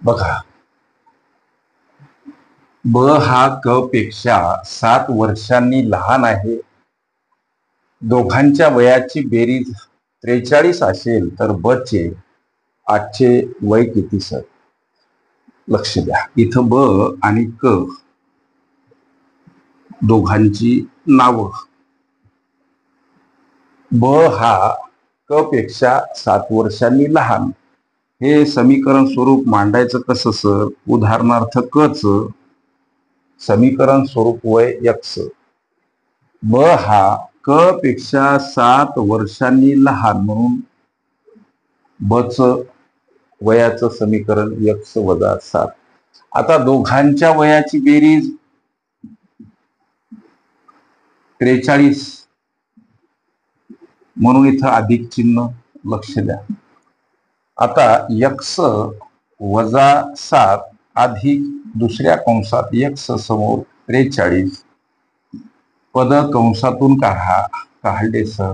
बघा, ब हा क पेक्षा 7 वर्षांनी लहान आहे. दोघांच्या वयाची बेरीज 43 असेल तर ब चे आजचे वय किती सर? लक्ष द्या, इथं ब आणि क दोघांची नावं. ब हा क पेक्षा 7 वर्षांनी लहान, हे समीकरण स्वरूप मांडायचं कसं सर? उदाहरणार्थ क च समीकरण स्वरूप वय x. ब हा क पेक्षा 7 वर्षांनी लहान म्हणून ब च वयाचं समीकरण x वजा 7. आता दोघांच्या वयाची बेरीज 43 म्हणून इथं अधिक चिन्ह. लक्ष द्या. आता x वजा 7 अधिक दुसऱ्या कंसात x समोर 43 पद कंसातून काढले सर.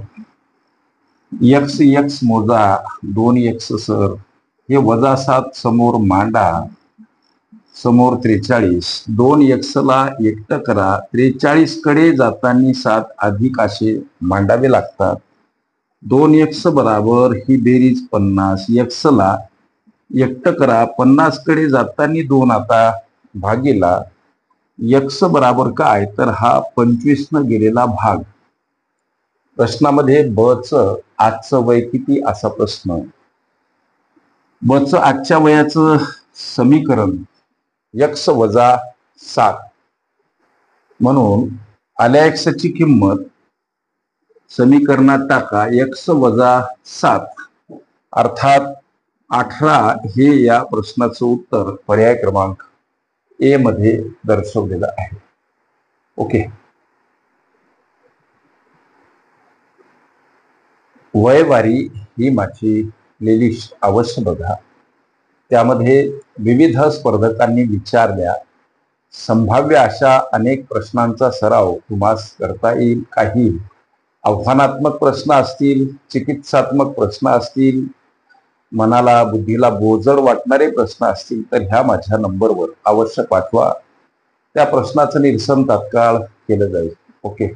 x मोजा 2x सर. हे वजा 7 समोर मांडा, समोर 43. 2x ला एकटं करा. 43 कडे जाताना 7 अधिक असे मांडावे लागतात. 2x बराबर ही बेरीज 50. x ला एकटं करा. 50 कडे जाताना 2 आता भागीला. x बराबर काय? तर हा 25 न गेलेला भाग. प्रश्नामध्ये ब च आजचं वय किती असा प्रश्न. ब च आजच्या वयाचं समीकरण x वजा 7 म्हणून आल्या x ची किंमत समीकरणात टाका. x वजा 7 अर्थात 18 हे या प्रश्नाचं उत्तर पर्याय क्रमांक ए मध्ये दर्शवलेलं आहे. ओके. वयवारी ही माझी प्लेलिस्ट अवश्य बघा. त्यामध्ये विविध स्पर्धकांनी विचारल्या संभाव्य अशा अनेक प्रश्नांचा सराव तुम्हास करता येईल. काही आव्हानात्मक प्रश्न असतील, चिकित्सात्मक प्रश्न असतील, मनाला बुद्धीला बोजड वाटणारे प्रश्न असतील तर ह्या माझ्या नंबरवर अवश्य पाठवा. त्या प्रश्नाचं निरसन तात्काळ केलं जाईल. ओके.